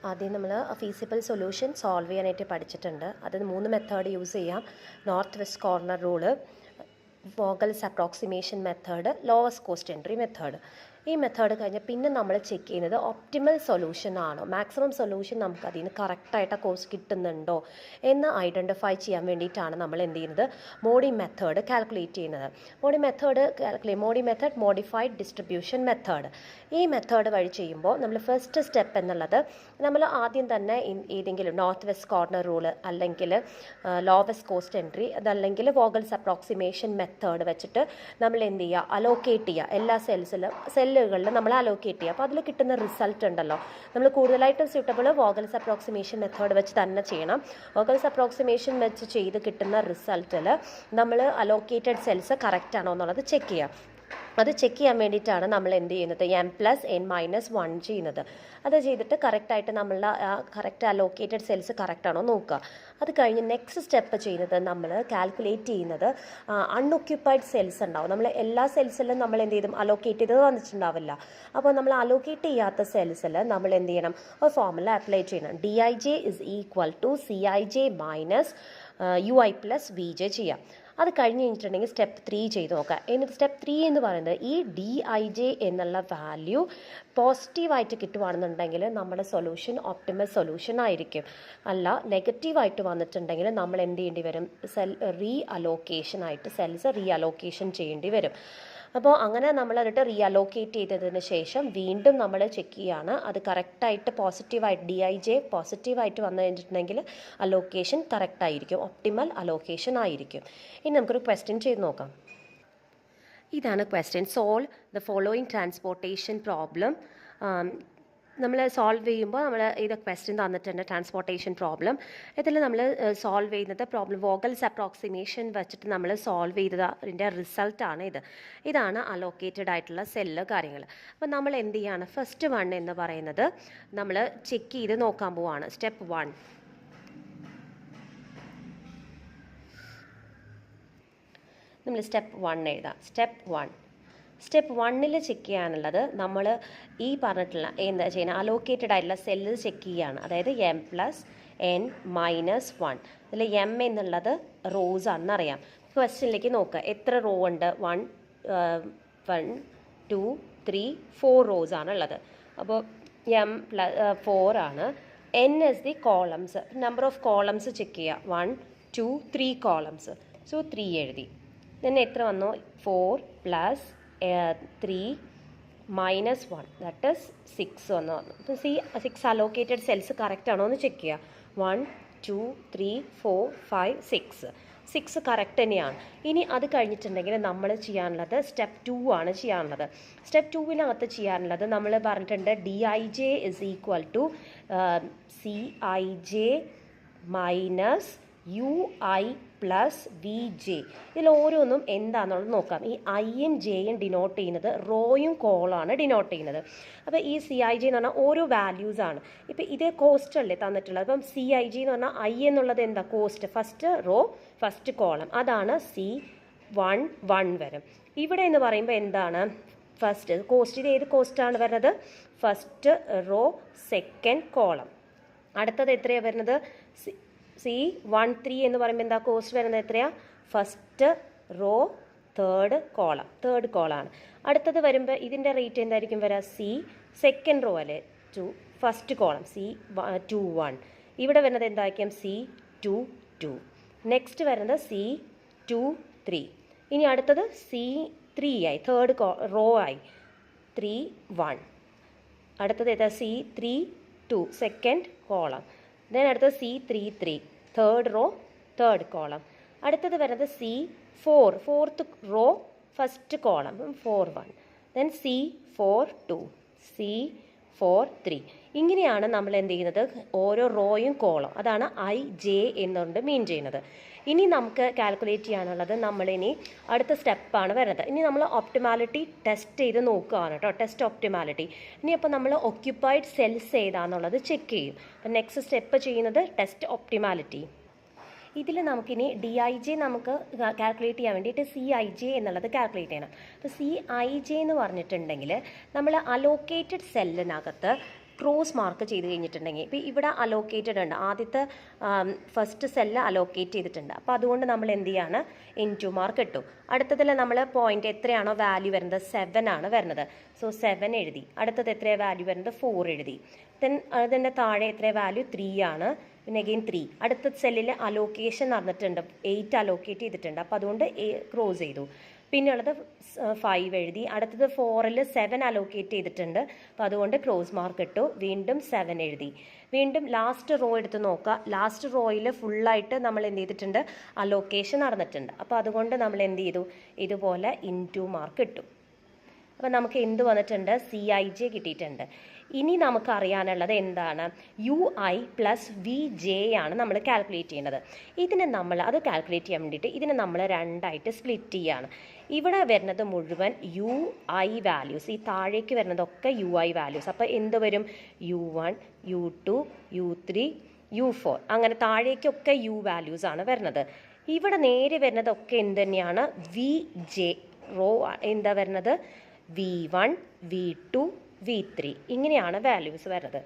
ആദ്യം നമ്മൾ feasible solution solve ചെയ്യാനായിട്ട് പഠിച്ചിട്ടുണ്ട്. അതിന് 3 മെത്തേഡ് യൂസ് ചെയ്യാം. North west corner rule, Vogel's approximation method, lowest cost entry method. ഈ മെത്തേഡ് കഴിഞ്ഞാൽ പിന്നെ നമ്മൾ ചെക്ക് ചെയ്യുന്നത് ഒപ്റ്റിമൽ സൊല്യൂഷൻ ആണോ, മാക്സിമം സൊല്യൂഷൻ നമുക്ക് അതിൽ നിന്ന് കറക്റ്റായിട്ട് ആ കോസ്റ്റ് കിട്ടുന്നുണ്ടോ എന്ന് ഐഡൻറ്റിഫൈ ചെയ്യാൻ വേണ്ടിയിട്ടാണ് നമ്മൾ എന്ത് ചെയ്യുന്നത്, മോഡി മെത്തേഡ് കാൽക്കുലേറ്റ് ചെയ്യുന്നത്. Modi method modified distribution method. ഈ മെത്തേഡ് വഴി ചെയ്യുമ്പോൾ നമ്മൾ ഫസ്റ്റ് സ്റ്റെപ്പ് എന്നുള്ളത് നമ്മൾ ആദ്യം തന്നെ ഏതെങ്കിലും നോർത്ത് വെസ്റ്റ് കോർണർ റൂള് അല്ലെങ്കിൽ ലോവസ്റ്റ് കോസ്റ്റ് എൻട്രി അതല്ലെങ്കിൽ വോഗൽസ് അപ്രോക്സിമേഷൻ മെത്തേഡ് വെച്ചിട്ട് നമ്മൾ എന്ത് ചെയ്യുക, അലോക്കേറ്റ് ചെയ്യുക. എല്ലാ സെല്ലുകളിൽ നമ്മൾ അലോക്കേറ്റ് ചെയ്യുക. അപ്പോൾ അതിൽ കിട്ടുന്ന റിസൾട്ട് ഉണ്ടല്ലോ, നമ്മൾ കൂടുതലായിട്ടും സ്യൂട്ടബിൾ വോഗൽസ് അപ്രോക്സിമേഷൻ മെത്തേഡ് വെച്ച് തന്നെ ചെയ്യണം. വോഗൽസ് അപ്രോക്സിമേഷൻ വെച്ച് ചെയ്ത് കിട്ടുന്ന റിസൾട്ടിൽ നമ്മൾ അലോക്കേറ്റഡ് സെൽസ് കറക്റ്റ് ആണോ എന്നുള്ളത് ചെക്ക് ചെയ്യുക. അത് ചെക്ക് ചെയ്യാൻ വേണ്ടിയിട്ടാണ് നമ്മൾ എന്ത് ചെയ്യുന്നത്, m+n-1 ചെയ്യുന്നത്. അത് ചെയ്തിട്ട് കറക്റ്റായിട്ട് നമ്മളുടെ കറക്റ്റ് അലോക്കേറ്റഡ് സെൽസ് കറക്റ്റാണോ നോക്കുക. അത് കഴിഞ്ഞ് നെക്സ്റ്റ് സ്റ്റെപ്പ് ചെയ്യുന്നത് നമ്മൾ കാൽക്കുലേറ്റ് ചെയ്യുന്നത് അൺഒക്യുപ്പൈഡ് സെൽസ് ഉണ്ടാവും. നമ്മൾ എല്ലാ സെൽസിലും നമ്മൾ എന്ത് ചെയ്തും അലോക്കേറ്റ് ചെയ്ത് വന്നിട്ടുണ്ടാവില്ല. അപ്പോൾ നമ്മൾ അലോക്കേറ്റ് ചെയ്യാത്ത സെൽസിൽ നമ്മൾ എന്ത് ചെയ്യണം, ഒരു ഫോർമുല അപ്ലൈ ചെയ്യണം. Dij = Cij - Ui + Vj ചെയ്യാം. അത് കഴിഞ്ഞ് കഴിഞ്ഞിട്ടുണ്ടെങ്കിൽ സ്റ്റെപ്പ് 3 ചെയ്ത് നോക്കാം. എന്നിട്ട് സ്റ്റെപ്പ് 3 എന്ന് പറയുന്നത് ഈ Dij എന്നുള്ള വാല്യൂ പോസിറ്റീവായിട്ട് കിട്ടുവാണെന്നുണ്ടെങ്കിൽ നമ്മുടെ സൊല്യൂഷൻ ഒപ്റ്റിമൽ സൊല്യൂഷൻ ആയിരിക്കും. അല്ല നെഗറ്റീവായിട്ട് വന്നിട്ടുണ്ടെങ്കിൽ നമ്മൾ എന്ത് ചെയ്യേണ്ടി വരും, സെൽസ് റീ അലോക്കേഷൻ ചെയ്യേണ്ടി വരും. അപ്പോൾ അങ്ങനെ നമ്മളതിട്ട് റീ അലോക്കേറ്റ് ചെയ്തതിന് ശേഷം വീണ്ടും നമ്മൾ ചെക്ക് ചെയ്യുകയാണ്. അത് കറക്റ്റായിട്ട് പോസിറ്റീവായിട്ട് Dij പോസിറ്റീവായിട്ട് വന്നു കഴിഞ്ഞിട്ടുണ്ടെങ്കിൽ അലോക്കേഷൻ കറക്റ്റായിരിക്കും, ഒപ്റ്റിമൽ അലോക്കേഷൻ ആയിരിക്കും. ഇനി നമുക്കൊരു ക്വസ്റ്റ്യൻ ചെയ്ത് നോക്കാം. ഇതാണ് question. Solve the following transportation problem. നമ്മൾ സോൾവ് ചെയ്യുമ്പോൾ നമ്മൾ ഇത് ക്വസ്റ്റ്യൻ തന്നിട്ടുണ്ട്, ട്രാൻസ്പോർട്ടേഷൻ പ്രോബ്ലം. ഇതിൽ നമ്മൾ സോൾവ് ചെയ്യുന്നത് പ്രോബ്ലം വോഗൽസ് അപ്രോക്സിമേഷൻ വെച്ചിട്ട് നമ്മൾ സോൾവ് ചെയ്തതിൻ്റെ റിസൾട്ടാണ് ഇത്. ഇതാണ് അലോക്കേറ്റഡ് ആയിട്ടുള്ള സെല്ല് കാര്യങ്ങൾ. അപ്പോൾ നമ്മൾ എന്ത് ചെയ്യാണ്, ഫസ്റ്റ് 1 എന്ന് പറയുന്നത് നമ്മൾ ചെക്ക് ചെയ്ത് നോക്കാൻ പോവാണ്. സ്റ്റെപ്പ് 1 നമ്മൾ സ്റ്റെപ്പ് 1 എഴുതാം. സ്റ്റെപ്പ് 1ൽ ചെക്ക് ചെയ്യാനുള്ളത് നമ്മൾ ഈ പറഞ്ഞിട്ടുള്ള എന്താ ചെയ്യുന്നത്, അലോക്കേറ്റഡ് ആയിട്ടുള്ള സെല്ല് ചെക്ക് ചെയ്യുകയാണ്. അതായത് m+n-1. ഇതിൽ m എന്നുള്ളത് റോസ് ആണെന്നറിയാം. ക്വസ്റ്റ്യനിലേക്ക് നോക്കുക, എത്ര റോ ഉണ്ട്, 1 2 3 4 റോസ് ആണുള്ളത്. അപ്പോൾ m+4 ആണ്. n is the columns. Number of columns check ചെയ്യുക. 1 2 3 കോളംസ്. സോ 3 എഴുതി. then എത്ര വന്നു, 4 + 3 - 1 that is 6 വന്നു. അപ്പോൾ 6 അലോക്കേറ്റഡ് സെൽസ് കറക്റ്റ് ആണോ എന്ന് ചെക്ക് ചെയ്യുക. 1 2 3 4 5 6 കറക്റ്റ് തന്നെയാണ്. ഇനി അത് കഴിഞ്ഞിട്ടുണ്ടെങ്കിൽ നമ്മൾ ചെയ്യാനുള്ളത് സ്റ്റെപ്പ് 2 ആണ് ചെയ്യാനുള്ളത്. സ്റ്റെപ്പ് 2വിനകത്ത് ചെയ്യാനുള്ളത് നമ്മൾ പറഞ്ഞിട്ടുണ്ട് Dij = Cij - Ui + Vj. ഇതിൽ ഓരോന്നും എന്താണെന്നുള്ളത് നോക്കാം. ഈ ഐയും ജെയും ഡിനോട്ട് ചെയ്യുന്നത് റോയും കോളാണ് ഡിനോട്ട് ചെയ്യുന്നത്. അപ്പോൾ ഈ Cij എന്ന് പറഞ്ഞാൽ ഓരോ വാല്യൂസ് ആണ്. ഇപ്പോൾ ഇത് കോസ്റ്റ് അല്ലേ തന്നിട്ടുള്ളത്. അപ്പം Cij എന്ന് പറഞ്ഞാൽ ഐ എന്നുള്ളത് എന്താ, cost, first row first column, അതാണ് C1 വരും. ഇവിടെ എന്ന് പറയുമ്പോൾ എന്താണ്, ഫസ്റ്റ് കോസ്റ്റ്, ഇത് ഏത് കോസ്റ്റാണ് വരുന്നത്, ഫസ്റ്റ് റോ സെക്കൻഡ് കോളം. അടുത്തത് എത്രയാണ് വരുന്നത്, C13 എന്ന് പറയുമ്പോൾ എന്താ കോസ്റ്റ് വരുന്നത് എത്രയാണ്, ഫസ്റ്റ് റോ തേർഡ് കോളാണ്. അടുത്തത് വരുമ്പോൾ ഇതിൻ്റെ റേറ്റ് എന്തായിരിക്കും വരിക, സെക്കൻഡ് റോ അല്ലേ, ഫസ്റ്റ് കോളം C21. ഇവിടെ വരുന്നത് എന്തായിരിക്കും, C22. നെക്സ്റ്റ് വരുന്നത് C23. ഇനി അടുത്തത് C3 ആയി, തേർഡ് റോ ആയി 31. അടുത്തത് ഏതാ, C32 സെക്കൻഡ് കോളം. ദെൻ അടുത്തത് C33 third row third column. അടുത്തത് വരുന്നത് C4 fourth raw first column 41. Then C42 C43. ഇങ്ങനെയാണ് നമ്മൾ എന്ത് ചെയ്യുന്നത്, ഓരോ റോയും കോളം, അതാണ് IJ എന്നുകൊണ്ട് മീൻ ചെയ്യുന്നത്. ഇനി നമുക്ക് കാൽക്കുലേറ്റ് ചെയ്യാനുള്ളത് നമ്മളിനി അടുത്ത സ്റ്റെപ്പാണ് വരുന്നത്. ഇനി നമ്മൾ ഒപ്റ്റിമാലിറ്റി ടെസ്റ്റ് ചെയ്ത് നോക്കുകയാണ് കേട്ടോ, ടെസ്റ്റ് ഒപ്റ്റിമാലിറ്റി. ഇനി അപ്പോൾ നമ്മൾ ഒക്യുപ്പൈഡ് സെൽസ് ഏതാണെന്നുള്ളത് ചെക്ക് ചെയ്യും. അപ്പം നെക്സ്റ്റ് സ്റ്റെപ്പ് ചെയ്യുന്നത് ടെസ്റ്റ് ഒപ്റ്റിമാലിറ്റി. ഇതിൽ നമുക്കിനി Dij നമുക്ക് കാൽക്കുലേറ്റ് ചെയ്യാൻ വേണ്ടിയിട്ട് Cij എന്നുള്ളത് കാൽക്കുലേറ്റ് ചെയ്യണം. അപ്പോൾ Cij എന്ന് പറഞ്ഞിട്ടുണ്ടെങ്കിൽ നമ്മൾ അലോക്കേറ്റഡ് സെല്ലിനകത്ത് ക്രോസ് മാർക്ക് ചെയ്ത് കഴിഞ്ഞിട്ടുണ്ടെങ്കിൽ ഇപ്പോൾ ഇവിടെ അലോക്കേറ്റഡ് ഉണ്ട്, ആദ്യത്തെ ഫസ്റ്റ് സെല്ല് അലോക്കേറ്റ് ചെയ്തിട്ടുണ്ട്. അപ്പോൾ അതുകൊണ്ട് നമ്മൾ എന്ത് ചെയ്യാണ്, ഇൻറ്റു മാർക്ക് ഇട്ടു. അടുത്തതിൽ നമ്മൾ പോയിന്റ് എത്രയാണോ വാല്യൂ വരുന്നത് 7 ആണ് വരുന്നത്. സോ 7 എഴുതി. അടുത്തത് എത്രയാണ് വാല്യൂ വരുന്നത് 4 എഴുതി. ദെൻ അതിൻ്റെ താഴെ എത്ര വാല്യൂ 3 ആണ്, പിന്നെ അഗെയിൻ 3. അടുത്ത സെല്ലിൽ അലോക്കേഷൻ നടന്നിട്ടുണ്ട്, 8 അലോക്കേറ്റ് ചെയ്തിട്ടുണ്ട്. അപ്പോൾ അതുകൊണ്ട് ക്രോസ് ചെയ്തു. പിന്നെ ഉള്ളത് 5 എഴുതി. അടുത്തത് 4ൽ 7 അലോക്കേറ്റ് ചെയ്തിട്ടുണ്ട്, അപ്പോൾ അതുകൊണ്ട് ക്രോസ് മാർക്ക് ഇട്ടു. വീണ്ടും 7 എഴുതി. വീണ്ടും ലാസ്റ്റ് റോ എടുത്ത് നോക്കുക. ലാസ്റ്റ് റോയിൽ ഫുള്ളായിട്ട് നമ്മൾ എന്ത് ചെയ്തിട്ടുണ്ട്, അലോക്കേഷൻ നടന്നിട്ടുണ്ട്. അപ്പോൾ അതുകൊണ്ട് നമ്മൾ എന്ത് ചെയ്തു, ഇതുപോലെ ഇൻറ്റു മാർക്ക് ഇട്ടു. അപ്പോൾ നമുക്ക് എന്ത് വന്നിട്ടുണ്ട്, CIJ കിട്ടിയിട്ടുണ്ട്. ഇനി നമുക്ക് അറിയാനുള്ളത് എന്താണ്, UI പ്ലസ് VJ ആണ് നമ്മൾ കാൽക്കുലേറ്റ് ചെയ്യുന്നത്. ഇതിനെ നമ്മൾ അത് കാൽക്കുലേറ്റ് ചെയ്യാൻ വേണ്ടിയിട്ട് ഇതിനെ നമ്മൾ രണ്ടായിട്ട് സ്പ്ലിറ്റ് ചെയ്യുകയാണ്. ഇവിടെ വരുന്നത് മുഴുവൻ UI വാല്യൂസ്, ഈ താഴേക്ക് വരുന്നതൊക്കെ UI വാല്യൂസ്. അപ്പോൾ എന്ത് വരും, U1 U2 U3 U4 അങ്ങനെ താഴേക്കൊക്കെ U വാല്യൂസ് ആണ് വരുന്നത്. ഇവിടെ നേരെ വരുന്നതൊക്കെ എന്ത് തന്നെയാണ്, VJ റോ എന്താ വരുന്നത്, V1 V2 V3 ഇങ്ങനെയാണ് വാല്യൂസ് വരുന്നത്.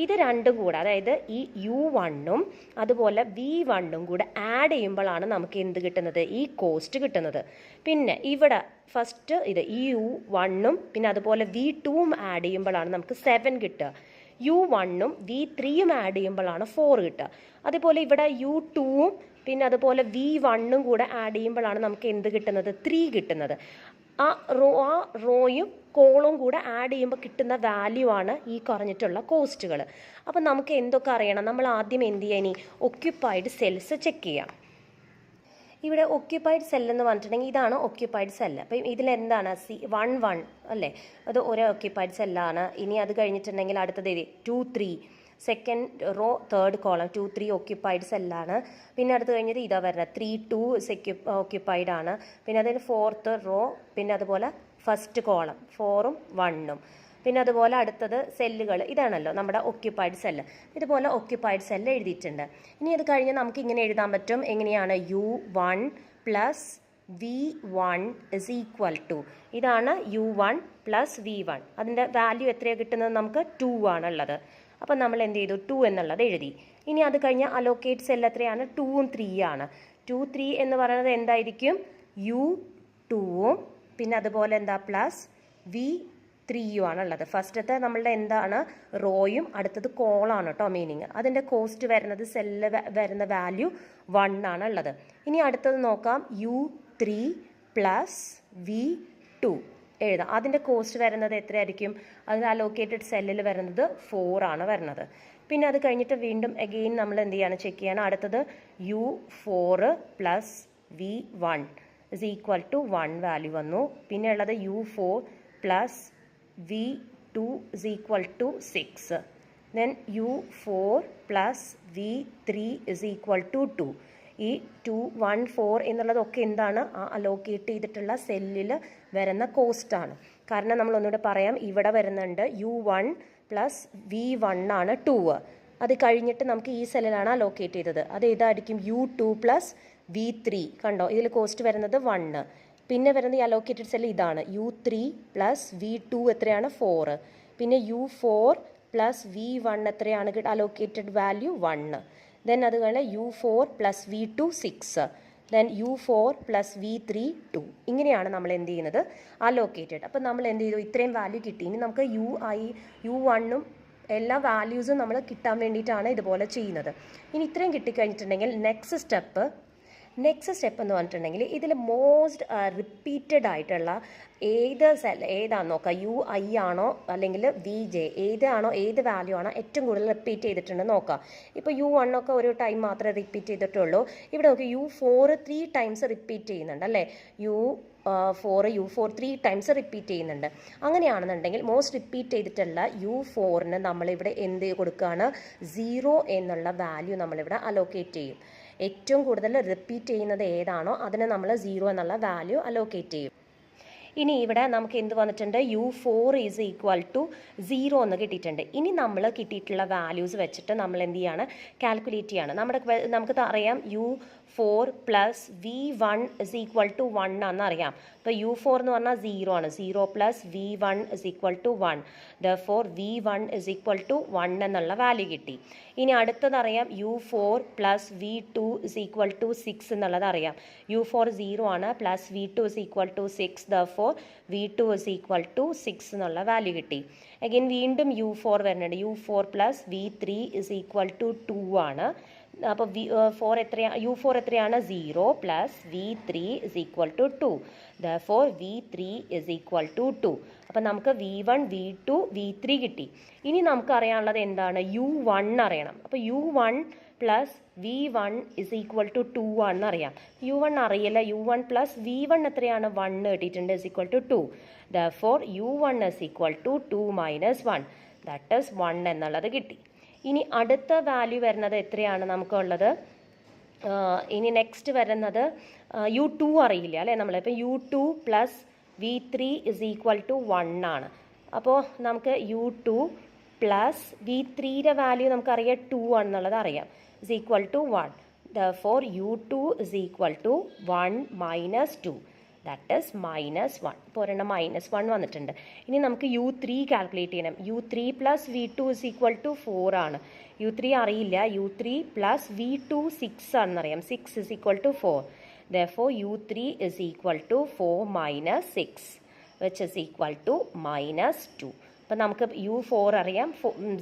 ഇത് രണ്ടും കൂടെ, അതായത് ഈ U1ഉം അതുപോലെ V1ഉം കൂടെ ആഡ് ചെയ്യുമ്പോഴാണ് നമുക്ക് എന്ത് കിട്ടുന്നത്, ഈ കോസ്റ്റ് കിട്ടുന്നത്. പിന്നെ ഇവിടെ ഫസ്റ്റ് ഇത് ഈ U1ഉം പിന്നെ അതുപോലെ V2ഉം ആഡ് ചെയ്യുമ്പോഴാണ് നമുക്ക് 7 കിട്ടുക. U1ഉം V3ഉം ആഡ് ചെയ്യുമ്പോഴാണ് 4 കിട്ടുക. അതുപോലെ ഇവിടെ U2ഉം പിന്നെ അതുപോലെ V1ഉം കൂടെ ആഡ് ചെയ്യുമ്പോഴാണ് നമുക്ക് എന്ത് കിട്ടുന്നത്, 3 കിട്ടുന്നത്. ആ റോയും കോളും കൂടെ ആഡ് ചെയ്യുമ്പോൾ കിട്ടുന്ന വാല്യൂ ആണ് ഈ കുറഞ്ഞിട്ടുള്ള കോസ്റ്റുകൾ. അപ്പം നമുക്ക് എന്തൊക്കെ അറിയണം, നമ്മൾ ആദ്യം എന്ത് ചെയ്യാൻ, ഇനി ഒക്യുപ്പൈഡ് സെൽസ് ചെക്ക് ചെയ്യാം. ഇവിടെ ഒക്യുപ്പൈഡ് സെല്ലെന്ന് പറഞ്ഞിട്ടുണ്ടെങ്കിൽ ഇതാണ് ഒക്യുപ്പൈഡ് സെല്ല്. അപ്പം ഇതിലെന്താണ് C11 അല്ലേ, അത് ഒരു ഒക്യുപ്പൈഡ് സെല്ലാണ്. ഇനി അത് കഴിഞ്ഞിട്ടുണ്ടെങ്കിൽ അടുത്തത് 2 3 second row third column 2 3 occupied സെല്ലാണ്. പിന്നെ അടുത്ത് കഴിഞ്ഞത് ഇതാ വരുന്നത് 3 2 ഒക്യുപ്പൈഡ് ആണ്. പിന്നെ അതിന് 4th റോ, പിന്നെ അതുപോലെ ഫസ്റ്റ് കോളം 4ഉം 1ഉം. പിന്നെ അതുപോലെ അടുത്തത് സെല്ലുകൾ ഇതാണല്ലോ നമ്മുടെ ഒക്യുപ്പൈഡ് സെല്ല്. ഇതുപോലെ ഒക്യുപ്പൈഡ് സെല്ല് എഴുതിയിട്ടുണ്ട്. ഇനി അത് കഴിഞ്ഞ് നമുക്ക് ഇങ്ങനെ എഴുതാൻ പറ്റും, എങ്ങനെയാണ്, U1 plus V1 is equal to, ഇതാണ് U1 പ്ലസ് V1. അതിൻ്റെ വാല്യൂ എത്രയാണ് കിട്ടുന്നത്, നമുക്ക് 2 ആണുള്ളത്. അപ്പം നമ്മൾ എന്ത് ചെയ്തു, 2 എന്നുള്ളത് എഴുതി. ഇനി അത് കഴിഞ്ഞ് അലോക്കേറ്റ് സെൽ എത്രയാണ്, 2ഉം 3 ആണ്. 2 3 എന്ന് പറയുന്നത് എന്തായിരിക്കും, U2ഉം പിന്നെ അതുപോലെ എന്താ പ്ലസ് V3യും ആണുള്ളത്. ഫസ്റ്റത്തെ നമ്മളുടെ എന്താണ്, റോയും അടുത്തത് കോളാണ് കേട്ടോ മീനിങ്. അതിൻ്റെ കോസ്റ്റ് വരുന്നത് സെല്ല് വരുന്ന വാല്യൂ 1 ആണുള്ളത്. ഇനി അടുത്തത് നോക്കാം, U3 പ്ലസ് V2 എഴുതാം. അതിൻ്റെ കോസ്റ്റ് വരുന്നത് എത്രയായിരിക്കും, അതിന് അലോക്കേറ്റഡ് സെല്ലിൽ വരുന്നത് 4 ആണ് വരുന്നത്. പിന്നെ അത് കഴിഞ്ഞിട്ട് വീണ്ടും അഗെയിൻ നമ്മൾ എന്ത് ചെയ്യാണ്, ചെക്ക് ചെയ്യണം. അടുത്തത് U4 plus V1 is equal to 1 value വന്നു. പിന്നെ ഉള്ളത് U4 plus V2 is equal to 6. Then U4 plus V3 is equal to 2. ഈ 2 1 4 എന്നുള്ളതൊക്കെ എന്താണ്, ആ അലോക്കേറ്റ് ചെയ്തിട്ടുള്ള സെല്ലിൽ വരുന്ന കോസ്റ്റാണ്. കാരണം നമ്മൾ ഒന്നുകൂടെ പറയാം, ഇവിടെ വരുന്നുണ്ട് U1 പ്ലസ് V1 ആണ് 2. അത് കഴിഞ്ഞിട്ട് നമുക്ക് ഈ സെല്ലിലാണ് അലോക്കേറ്റ് ചെയ്തത്. അത് ഏതായിരിക്കും, U2 പ്ലസ് V3. കണ്ടോ, ഇതിൽ കോസ്റ്റ് വരുന്നത് 1. പിന്നെ വരുന്ന ഈ അലോക്കേറ്റഡ് സെല്ല് ഇതാണ്, U3 പ്ലസ് V2 എത്രയാണ്, 4. പിന്നെ U4 പ്ലസ് V1 എത്രയാണ് അലോക്കേറ്റഡ് വാല്യൂ, 1. ദെൻ അത് കഴിഞ്ഞാൽ U4 plus V2 6. Then U4 plus V3 2. ഇങ്ങനെയാണ് നമ്മൾ എന്ത് ചെയ്യുന്നത്, അലോക്കേറ്റഡ്. അപ്പം നമ്മൾ എന്ത് ചെയ്തു, ഇത്രയും വാല്യൂ കിട്ടി. ഇനി നമുക്ക് U1ഉം എല്ലാ വാല്യൂസും നമ്മൾ കിട്ടാൻ വേണ്ടിയിട്ടാണ് ഇതുപോലെ ചെയ്യുന്നത്. ഇനി ഇത്രയും കിട്ടിക്കഴിഞ്ഞിട്ടുണ്ടെങ്കിൽ നെക്സ്റ്റ് സ്റ്റെപ്പ് എന്ന് പറഞ്ഞിട്ടുണ്ടെങ്കിൽ ഇതിൽ മോസ്റ്റ് റിപ്പീറ്റഡ് ആയിട്ടുള്ള ഏതാണെന്ന് നോക്കുക, UI ആണോ അല്ലെങ്കിൽ VJ ഏതാണോ, ഏത് വാല്യൂ ആണോ ഏറ്റവും കൂടുതൽ റിപ്പീറ്റ് ചെയ്തിട്ടുണ്ടെന്ന് നോക്കാം. ഇപ്പോൾ U1 ഒക്കെ ഒരു ടൈം മാത്രമേ റിപ്പീറ്റ് ചെയ്തിട്ടുള്ളൂ. ഇവിടെ നോക്കി U4 3 ടൈംസ് റിപ്പീറ്റ് ചെയ്യുന്നുണ്ട് അല്ലേ, U4 3 ടൈംസ് റിപ്പീറ്റ് ചെയ്യുന്നുണ്ട്. അങ്ങനെയാണെന്നുണ്ടെങ്കിൽ മോസ്റ്റ് റിപ്പീറ്റ് ചെയ്തിട്ടുള്ള U4ന് നമ്മളിവിടെ എന്ത് കൊടുക്കുകയാണ്, 0 എന്നുള്ള വാല്യൂ നമ്മളിവിടെ അലോക്കേറ്റ് ചെയ്യും. ഏറ്റവും കൂടുതൽ റിപ്പീറ്റ് ചെയ്യുന്നത് ഏതാണോ അതിന് നമ്മൾ 0 എന്നുള്ള വാല്യൂ അലോക്കേറ്റ് ചെയ്യും. ഇനി ഇവിടെ നമുക്ക് എന്ത് വന്നിട്ടുണ്ട് u4 ഈസ് ഈക്വൽ ടു 0 എന്ന് കിട്ടിയിട്ടുണ്ട്. ഇനി നമ്മൾ കിട്ടിയിട്ടുള്ള വാല്യൂസ് വെച്ചിട്ട് നമ്മൾ എന്ത് ചെയ്യാണ്, കാൽക്കുലേറ്റ് ചെയ്യാണ്. നമുക്ക് അറിയാം u4 plus v1 is equal to 1 ആണെന്ന് അറിയാം. അപ്പോൾ u4 എന്ന് പറഞ്ഞാൽ 0 ആണ്. 0 plus v1 is equal to 1. Therefore v1 is equal to 1 എന്നുള്ള വാല്യൂ കിട്ടി. ഇനി അടുത്തതറിയാം u4 plus v2 is equal to 6 എന്നുള്ളത് അറിയാം. u4 0 ആണ്, plus v2 is equal to 6. Therefore v2 is equal to 6 എന്നുള്ള വാല്യൂ കിട്ടി. അഗൈൻ വീണ്ടും u4 വരുന്നുണ്ട്. u4 plus v3 is equal to 2 ആണ്. അപ്പോൾ u4 എത്രയാണ്, 0 plus v3 is equal to 2. Therefore v3 is equal to 2. അപ്പോൾ നമുക്ക് v1 v2 v3 കിട്ടി. ഇനി നമുക്ക് അറിയാനുള്ളത് എന്താണ്, u1 അറിയണം. അപ്പോൾ u1 plus v1 is equal to 2 ആണെന്ന് അറിയാം. u1 അറിയില്ല. u1 പ്ലസ് v1 എത്രയാണ്, 1 കിട്ടിയിട്ടുണ്ട്, is equal to 2. Therefore u1 is equal to 2 minus 1, that is 1 എന്നുള്ളത് കിട്ടി. ഇനി അടുത്ത വാല്യൂ വരുന്നത് എത്രയാണ് നമുക്കുള്ളത്, ഇനി നെക്സ്റ്റ് വരുന്നത് u2 അറിയില്ല അല്ലേ നമ്മൾ. ഇപ്പം u2 plus v3 is equal to 1 ആണ്. അപ്പോൾ നമുക്ക് u2 പ്ലസ് v3യുടെ വാല്യൂ നമുക്കറിയാം 2 ആണെന്നുള്ളത് അറിയാം, is equal to 1. Therefore u2 is equal to 1 minus 2, that is -1. ഇപ്പോൾ ഒരെണ്ണം -1 വന്നിട്ടുണ്ട്. ഇനി നമുക്ക് u3 കാൽക്കുലേറ്റ് ചെയ്യണം. u3 plus v2 is equal to 4 ആണ്. u3 അറിയില്ല. u3 പ്ലസ് v2 6 ആണെന്നറിയാം. 6 is equal to 4. Therefore u3 is equal to 4 minus 6, which is equal to -2. അപ്പോൾ നമുക്ക് u4 അറിയാം,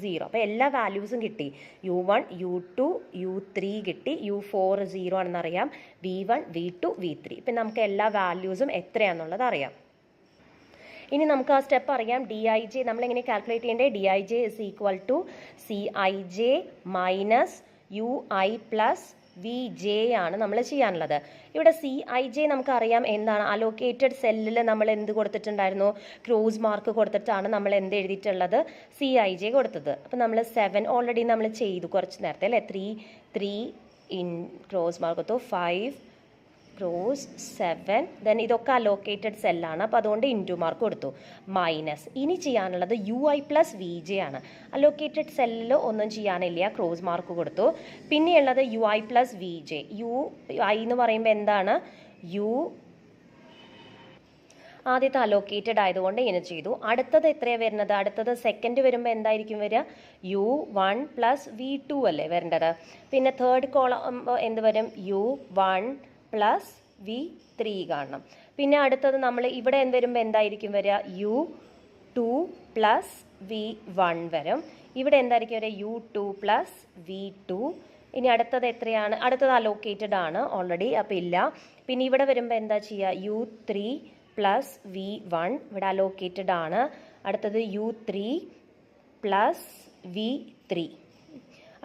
0. അപ്പോൾ എല്ലാ വാല്യൂസും കിട്ടി. u1 u2 u3 കിട്ടി. u4 0 ആണെന്നറിയാം. v1 v2 v3. ഇപ്പം നമുക്ക് എല്ലാ വാല്യൂസും എത്രയാണെന്നുള്ളത് അറിയാം. ഇനി നമുക്ക് ആ സ്റ്റെപ്പ് അറിയാം. dij നമ്മളെങ്ങനെ കാൽക്കുലേറ്റ് ചെയ്യേണ്ടത്, dij is equal to cij minus ui plus vj ആണ് നമ്മൾ ചെയ്യാനുള്ളത്. ഇവിടെ cij നമുക്കറിയാം എന്താണ്, അലോക്കേറ്റഡ് സെല്ലിൽ നമ്മൾ എന്ത് കൊടുത്തിട്ടുണ്ടായിരുന്നു, ക്രോസ് മാർക്ക് കൊടുത്തിട്ടാണ് നമ്മൾ എന്ത് എഴുതിയിട്ടുള്ളത്, cij കൊടുത്തത്. അപ്പം നമ്മൾ 7 ഓൾറെഡി നമ്മൾ ചെയ്തു കുറച്ച് നേരത്തെ അല്ലേ. 3 ഇൻ ക്രോസ് മാർക്ക് കൊടുത്തു, 5 ക്രോസ് 7, ദെൻ ഇതൊക്കെ അലോക്കേറ്റഡ് സെല്ലാണ്. അപ്പോൾ അതുകൊണ്ട് ഇൻറ്റു മാർക്ക് കൊടുത്തു. മൈനസ് ഇനി ചെയ്യാനുള്ളത് ui പ്ലസ് vj ആണ്. അലോക്കേറ്റഡ് സെല്ലിൽ ഒന്നും ചെയ്യാനില്ല, ക്രോസ് മാർക്ക് കൊടുത്തു. പിന്നെയുള്ളത് ui പ്ലസ് vj. ui എന്ന് പറയുമ്പോൾ എന്താണ്, u ആദ്യത്തെ അലോക്കേറ്റഡ് ആയതുകൊണ്ട് ഇങ്ങനെ ചെയ്തു. അടുത്തത് എത്രയാണ് വരുന്നത്, അടുത്തത് സെക്കൻഡ് വരുമ്പോൾ എന്തായിരിക്കും വരിക, u1 പ്ലസ് v2 അല്ലേ വരേണ്ടത്. പിന്നെ തേർഡ് കോളം എന്ത് വരും, u1 പ്ലസ് v3 കാണണം. പിന്നെ അടുത്തത് നമ്മൾ ഇവിടെ എന്ത് വരുമ്പോൾ എന്തായിരിക്കും വരിക, u2 പ്ലസ് v1 വരും. ഇവിടെ എന്തായിരിക്കും വരിക, u2 പ്ലസ് v2. ഇനി അടുത്തത് എത്രയാണ്, അടുത്തത് അലോക്കേറ്റഡ് ആണ് ഓൾറെഡി, അപ്പോൾ ഇല്ല. പിന്നെ ഇവിടെ വരുമ്പോൾ എന്താ ചെയ്യുക, u3 പ്ലസ് v1 ഇവിടെ അലോക്കേറ്റഡ് ആണ്. അടുത്തത് u3 പ്ലസ് v3.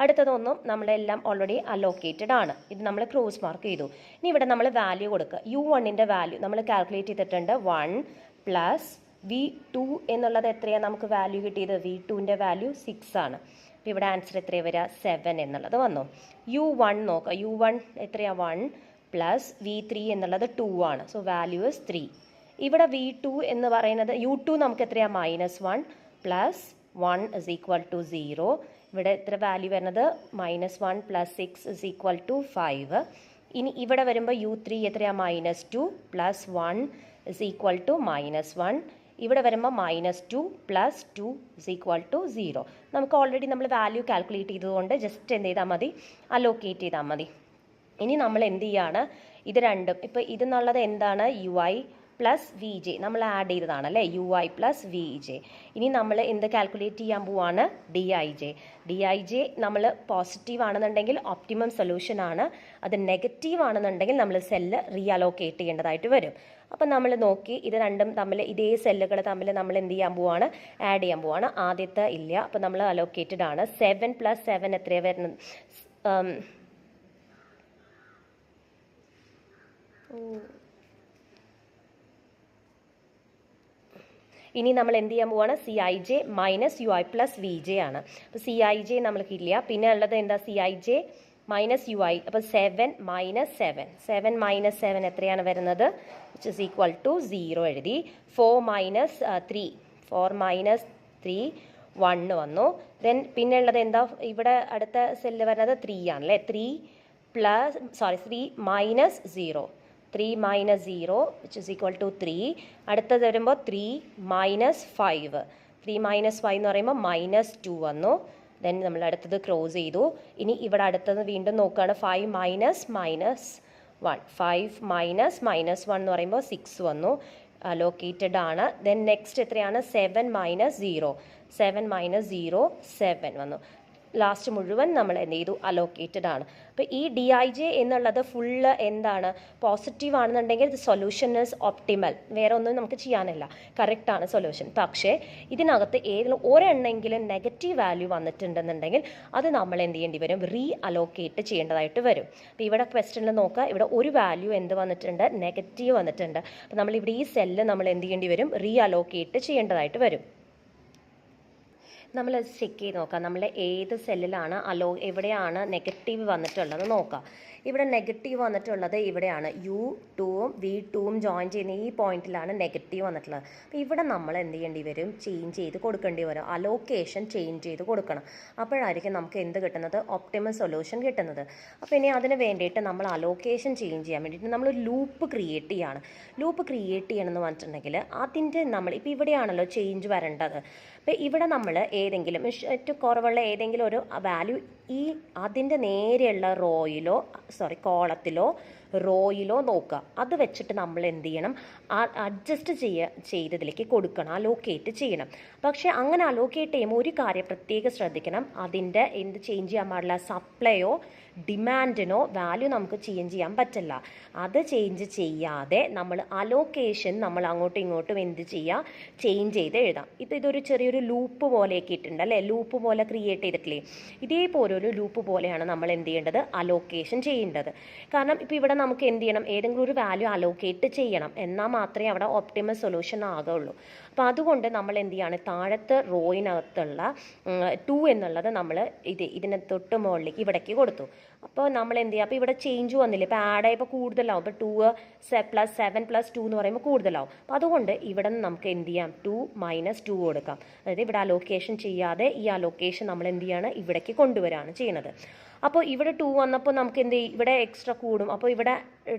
അടുത്തതൊന്നും നമ്മളെല്ലാം ഓൾറെഡി അലോക്കേറ്റഡ് ആണ്. ഇത് നമ്മൾ ക്രോസ് മാർക്ക് ചെയ്തു. ഇനി ഇവിടെ നമ്മൾ വാല്യൂ കൊടുക്കുക. u1ൻ്റെ വാല്യൂ നമ്മൾ കാൽക്കുലേറ്റ് ചെയ്തിട്ടുണ്ട്. 1 പ്ലസ് v2 എന്നുള്ളത് എത്രയാണ് നമുക്ക് വാല്യൂ കിട്ടിയത്, v2ൻ്റെ വാല്യൂ 6 ആണ്. അപ്പോൾ ഇവിടെ ആൻസർ എത്രയാണ് വരിക, 7 എന്നുള്ളത് വന്നു. u1 നോക്കുക, u1 എത്രയാണ്, 1 പ്ലസ് v3 എന്നുള്ളത് 2 ആണ്. So value is 3. ഇവിടെ v2 എന്ന് പറയുന്നത് u2 നമുക്ക് എത്രയാണ്, -1 പ്ലസ് 1 ഇസ് ഈക്വൽ ടു 0. ഇവിടെ എത്ര വാല്യൂ വരുന്നത്, -1 പ്ലസ് 6 ഇസ് ഈക്വൽ ടു 5. ഇനി ഇവിടെ വരുമ്പോൾ u3 എത്രയാണ്, -2 പ്ലസ് 1 ഇസ് ഈക്വൽ ടു -1. ഇവിടെ വരുമ്പോൾ -2 പ്ലസ് 2 ഇസ് ഈക്വൽ ടു 0. നമുക്ക് ഓൾറെഡി നമ്മൾ വാല്യൂ കാൽക്കുലേറ്റ് ചെയ്തതുകൊണ്ട് ജസ്റ്റ് എന്ത് ചെയ്താൽ മതി, അലോക്കേറ്റ് ചെയ്താൽ മതി. ഇനി നമ്മൾ എന്ത് ചെയ്യാണ്, ഇത് രണ്ടും ഇപ്പോൾ ഇതെന്നുള്ളത് എന്താണ്, ui പ്ലസ് vj നമ്മൾ ആഡ് ചെയ്തതാണ് അല്ലേ, ui പ്ലസ് vj. ഇനി നമ്മൾ എന്ത് കാൽക്കുലേറ്റ് ചെയ്യാൻ പോവാണ്, dij നമ്മൾ പോസിറ്റീവ് ആണെന്നുണ്ടെങ്കിൽ ഒപ്റ്റിമം സൊല്യൂഷൻ ആണ്, അത് നെഗറ്റീവ് ആണെന്നുണ്ടെങ്കിൽ നമ്മൾ സെല്ല് റീഅലോക്കേറ്റ് ചെയ്യേണ്ടതായിട്ട് വരും. അപ്പം നമ്മൾ നോക്കി ഇത് രണ്ടും തമ്മിൽ ഇതേ സെല്ലുകൾ തമ്മിൽ നമ്മൾ എന്ത് ചെയ്യാൻ പോവാണ്, ആഡ് ചെയ്യാൻ പോവാണ്. ആദ്യത്തെ ഇല്ല, അപ്പം നമ്മൾ അലോക്കേറ്റഡ് ആണ്. 7 പ്ലസ് 7 എത്രയാണ് വരുന്നത്, ഇനി നമ്മൾ എന്ത് ചെയ്യാൻ പോവാണ്, cij minus ui plus vj ആണ്. അപ്പോൾ cij നമ്മൾക്ക് ഇല്ല. പിന്നെ ഉള്ളത് എന്താ, cij മൈനസ് യു ഐ. അപ്പോൾ 7 മൈനസ് 7, 7 മൈനസ് 7 എത്രയാണ് വരുന്നത്? വിച്ച് ഇസ് ഈക്വൽ ടു 0 എഴുതി. 4 മൈനസ് 3, 4 മൈനസ് 3 1 വന്നു. ദെൻ പിന്നെ ഉള്ളത് എന്താ? ഇവിടെ അടുത്ത സെല്ല് വരുന്നത് 3 ആണല്ലേ. 3 minus 0, 3 minus 0 which is equal to 3. അടുത്തത് വരുമ്പോൾ 3 മൈനസ് 5, 3 മൈനസ് 5 എന്ന് പറയുമ്പോൾ മൈനസ് 2 വന്നു. ദെൻ നമ്മൾ അടുത്തത് ക്ലോസ് ചെയ്തു. ഇനി ഇവിടെ അടുത്തത് വീണ്ടും നോക്കുകയാണ്. 5 മൈനസ് 1, 5 മൈനസ് -1 എന്ന് പറയുമ്പോൾ 6 വന്നു. അലോക്കേറ്റഡ് ആണ്. ദെൻ നെക്സ്റ്റ് എത്രയാണ്? 7 മൈനസ് 0, 7 മൈനസ് 0 7 വന്നു. ലാസ്റ്റ് മുഴുവൻ നമ്മൾ എന്ത് ചെയ്തു? അലോക്കേറ്റഡ് ആണ്. അപ്പോൾ ഈ DIJ എന്നുള്ളത് ഫുള്ള് എന്താണ്? പോസിറ്റീവ് ആണെന്നുണ്ടെങ്കിൽ സൊല്യൂഷൻ ഇസ് ഒപ്റ്റിമൽ. വേറെ ഒന്നും നമുക്ക് ചെയ്യാനില്ല, കറക്റ്റാണ് സൊല്യൂഷൻ. പക്ഷേ ഇതിനകത്ത് ഏതെങ്കിലും ഒരെണ്ണെങ്കിലും നെഗറ്റീവ് വാല്യൂ വന്നിട്ടുണ്ടെന്നുണ്ടെങ്കിൽ അത് നമ്മൾ എന്ത് ചെയ്യേണ്ടി വരും? റീ അലോക്കേറ്റ് ചെയ്യേണ്ടതായിട്ട് വരും. അപ്പോൾ ഇവിടെ ക്വസ്റ്റ്യനിൽ നോക്കുക, ഇവിടെ ഒരു വാല്യൂ എന്ത് വന്നിട്ടുണ്ട്? നെഗറ്റീവ് വന്നിട്ടുണ്ട്. അപ്പോൾ നമ്മളിവിടെ ഈ സെല്ല് നമ്മൾ എന്ത് ചെയ്യേണ്ടി വരും? റീ അലോക്കേറ്റ് ചെയ്യേണ്ടതായിട്ട് വരും. നമ്മൾ ചെക്ക് ചെയ്ത് നോക്കാം, നമ്മൾ ഏത് സെല്ലിലാണ് എവിടെയാണ് നെഗറ്റീവ് വന്നിട്ടുള്ളത് നോക്കാം. ഇവിടെ നെഗറ്റീവ് വന്നിട്ടുള്ളത് ഇവിടെയാണ്. U2ഉം V2ഉം ജോയിൻ ചെയ്യുന്ന ഈ പോയിന്റിലാണ് നെഗറ്റീവ് വന്നിട്ടുള്ളത്. അപ്പോൾ ഇവിടെ നമ്മൾ എന്ത് ചെയ്യേണ്ടി വരും? ചേഞ്ച് ചെയ്ത് കൊടുക്കേണ്ടി വരും. അലോക്കേഷൻ ചേഞ്ച് ചെയ്ത് കൊടുക്കണം. അപ്പോഴായിരിക്കും നമുക്ക് എന്ത് കിട്ടുന്നത്? ഒപ്റ്റിമൽ സൊല്യൂഷൻ കിട്ടുന്നത്. അപ്പോൾ ഇനി അതിന് വേണ്ടിയിട്ട് നമ്മൾ അലോക്കേഷൻ ചേഞ്ച് ചെയ്യാൻ വേണ്ടിയിട്ട് നമ്മൾ ലൂപ്പ് ക്രിയേറ്റ് ചെയ്യാണ്. ലൂപ്പ് ക്രിയേറ്റ് ചെയ്യണമെന്ന് പറഞ്ഞിട്ടുണ്ടെങ്കിൽ അതിൻ്റെ നമ്മൾ ഇപ്പോൾ ഇവിടെയാണല്ലോ ചേഞ്ച് വരേണ്ടത്. അപ്പോൾ ഇവിടെ നമ്മൾ ഏതെങ്കിലും ഏറ്റവും കുറവുള്ള ഏതെങ്കിലും ഒരു വാല്യൂ ഈ അതിൻ്റെ നേരെയുള്ള കോളത്തിലോ റോയിലോ നോക്കുക. അത് വെച്ചിട്ട് നമ്മൾ എന്ത് ചെയ്യണം? അഡ്ജസ്റ്റ് ചെയ്തതിലേക്ക് കൊടുക്കണം, അലോക്കേറ്റ് ചെയ്യണം. പക്ഷേ അങ്ങനെ അലോക്കേറ്റ് ചെയ്യുമ്പോൾ ഒരു കാര്യം പ്രത്യേകം ശ്രദ്ധിക്കണം. അതിൻ്റെ എന്ത് ചേഞ്ച് ചെയ്യാൻ പാടില്ല? സപ്ലൈയോ ഡിമാൻഡിനോ വാല്യൂ നമുക്ക് ചേഞ്ച് ചെയ്യാൻ പറ്റില്ല. അത് ചേഞ്ച് ചെയ്യാതെ നമ്മൾ അലോക്കേഷൻ നമ്മൾ അങ്ങോട്ടും ഇങ്ങോട്ടും എന്ത് ചെയ്യുക? ചേഞ്ച് ചെയ്ത് എഴുതാം. ഇതൊരു ചെറിയൊരു ലൂപ്പ് പോലെയൊക്കെ ഇട്ടുണ്ട് അല്ലേ? ലൂപ്പ് പോലെ ക്രിയേറ്റ് ചെയ്തിട്ടില്ലേ? ഇതേപോലെ ഒരു ലൂപ്പ് പോലെയാണ് നമ്മൾ എന്ത് ചെയ്യേണ്ടത്? അലോക്കേഷൻ ചെയ്യേണ്ടത്. കാരണം ഇപ്പോൾ ഇവിടെ നമുക്ക് എന്ത് ചെയ്യണം? ഏതെങ്കിലും ഒരു വാല്യൂ അലോക്കേറ്റ് ചെയ്യണം, എന്നാൽ മാത്രമേ അവിടെ ഒപ്റ്റിമൽ സൊല്യൂഷൻ ആകുള്ളൂ. അപ്പോൾ അതുകൊണ്ട് നമ്മൾ എന്ത് ചെയ്യാണ്? താഴത്തെ റോയിനകത്തുള്ള 2 എന്നുള്ളത് നമ്മൾ ഇതിനെ തൊട്ട് മുകളിലേക്ക് ഇവിടേക്ക് കൊടുത്തു. അപ്പോൾ നമ്മൾ എന്ത് ചെയ്യുക? അപ്പോൾ ഇവിടെ ചേഞ്ച് വന്നില്ല, ഇപ്പോൾ ആഡ് ആയപ്പോൾ കൂടുതലാവും. ഇപ്പോൾ 2 + 7 + 2 എന്ന് പറയുമ്പോൾ കൂടുതലാവും. അപ്പോൾ അതുകൊണ്ട് ഇവിടെ നിന്ന് നമുക്ക് എന്ത് ചെയ്യാം? 2 - 2 കൊടുക്കാം. അതായത് ഇവിടെ അലോക്കേഷൻ ചെയ്യാതെ ഈ അലോക്കേഷൻ നമ്മൾ എന്ത് ചെയ്യാണ്? ഇവിടേക്ക് കൊണ്ടുവരികയാണ് ചെയ്യുന്നത്. അപ്പോൾ ഇവിടെ 2 വന്നപ്പോൾ നമുക്ക് എന്ത് ചെയ്യും? ഇവിടെ എക്സ്ട്രാ കൂടും. അപ്പോൾ ഇവിടെ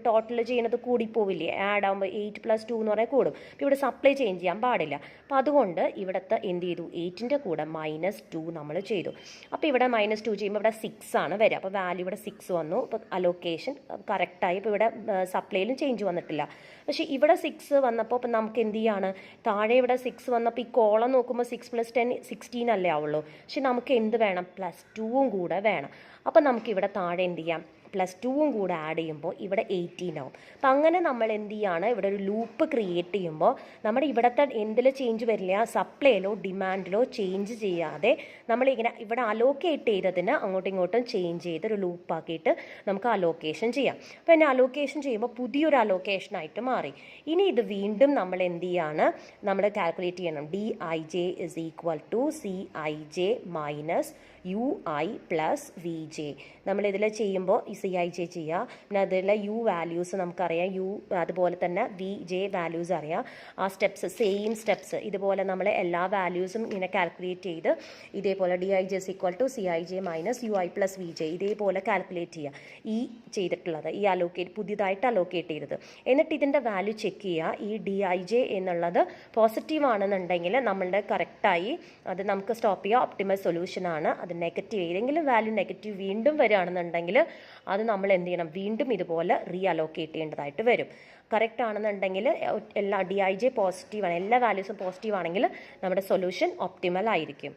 ടോട്ടൽ ചെയ്യുന്നത് കൂടിപ്പോവില്ലേ? ആഡ് ആകുമ്പോൾ 8 + 2 എന്ന് പറഞ്ഞാൽ കൂടും. അപ്പോൾ ഇവിടെ സപ്ലൈ ചേഞ്ച് ചെയ്യാൻ പാടില്ല. അപ്പോൾ അതുകൊണ്ട് ഇവിടുത്തെ എന്ത് ചെയ്തു? 8ൻ്റെ കൂടെ -2 നമ്മൾ ചെയ്തു. അപ്പോൾ ഇവിടെ -2 ചെയ്യുമ്പോൾ ഇവിടെ 6 ആണ് വരിക. അപ്പോൾ വാല്യൂ ഇവിടെ 6 വന്നു. അപ്പോൾ അലോക്കേഷൻ കറക്റ്റായി. ഇപ്പോൾ ഇവിടെ സപ്ലൈയിലും ചേഞ്ച് വന്നിട്ടില്ല. പക്ഷേ ഇവിടെ 6 വന്നപ്പോൾ ഇപ്പം നമുക്ക് എന്ത് ചെയ്യാണ്? താഴെ ഇവിടെ 6 വന്നപ്പോൾ ഈ കോളം നോക്കുമ്പോൾ 6 + 10 16 അല്ലേ ആവുള്ളൂ. പക്ഷെ നമുക്ക് എന്ത് വേണം? +2ഉം കൂടെ വേണം. അപ്പം നമുക്കിവിടെ താഴെ എന്ത് ചെയ്യാം? +2ഉം കൂടെ ആഡ് ചെയ്യുമ്പോൾ ഇവിടെ 18 ആവും. അപ്പം അങ്ങനെ നമ്മൾ എന്ത് ചെയ്യാണ്? ഇവിടെ ഒരു ലൂപ്പ് ക്രിയേറ്റ് ചെയ്യുമ്പോൾ നമ്മുടെ ഇവിടുത്തെ എന്തിൽ ചേഞ്ച് വരില്ല? സപ്ലൈയിലോ ഡിമാൻഡിലോ ചേഞ്ച് ചെയ്യാതെ നമ്മളിങ്ങനെ ഇവിടെ അലോക്കേറ്റ് ചെയ്തതിന് അങ്ങോട്ടും ഇങ്ങോട്ടും ചേഞ്ച് ചെയ്ത് ഒരു ലൂപ്പാക്കിയിട്ട് നമുക്ക് അലോക്കേഷൻ ചെയ്യാം. അപ്പോൾ എന്നെ അലോക്കേഷൻ ചെയ്യുമ്പോൾ പുതിയൊരു അലോക്കേഷനായിട്ട് മാറി. ഇനി ഇത് വീണ്ടും നമ്മൾ എന്ത് ചെയ്യാണ്? നമ്മൾ കാൽക്കുലേറ്റ് ചെയ്യണം. DIJ = CIJ - UI + VJ. നമ്മളിതിൽ ചെയ്യുമ്പോൾ ഈ CIJ ചെയ്യുക. പിന്നെ അതിലെ U വാല്യൂസ് നമുക്കറിയാം, അതുപോലെ തന്നെ VJ വാല്യൂസ് അറിയാം. ആ സെയിം സ്റ്റെപ്സ് ഇതുപോലെ നമ്മൾ എല്ലാ വാല്യൂസും ഇങ്ങനെ കാൽക്കുലേറ്റ് ചെയ്ത് ഇതേപോലെ DIJ = CIJ - UI + VJ ഇതേപോലെ കാൽക്കുലേറ്റ് ചെയ്യുക. ഈ ചെയ്തിട്ടുള്ളത് ഈ പുതിയതായിട്ട് അലോക്കേറ്റ് ചെയ്തത്. എന്നിട്ട് ഇതിൻ്റെ വാല്യൂ ചെക്ക് ചെയ്യുക. ഈ DIJ എന്നുള്ളത് പോസിറ്റീവ് ആണെന്നുണ്ടെങ്കിൽ നമ്മളുടെ കറക്റ്റായി അത് നമുക്ക് സ്റ്റോപ്പ് ചെയ്യുക, ഒപ്റ്റിമൽ സൊല്യൂഷൻ ആണ്. അത് നെഗറ്റീവ് ഏതെങ്കിലും വാല്യൂ നെഗറ്റീവ് വീണ്ടും വരികയാണെന്നുണ്ടെങ്കിൽ അത് നമ്മൾ എന്ത് ചെയ്യണം? വീണ്ടും ഇതുപോലെ റീ അലോക്കേറ്റ് ചെയ്യേണ്ടതായിട്ട് വരും. കറക്റ്റ് ആണെന്നുണ്ടെങ്കിൽ എല്ലാ DIJ പോസിറ്റീവാണ്, എല്ലാ വാല്യൂസും പോസിറ്റീവ് ആണെങ്കിൽ നമ്മുടെ സൊല്യൂഷൻ ഒപ്റ്റിമൽ ആയിരിക്കും.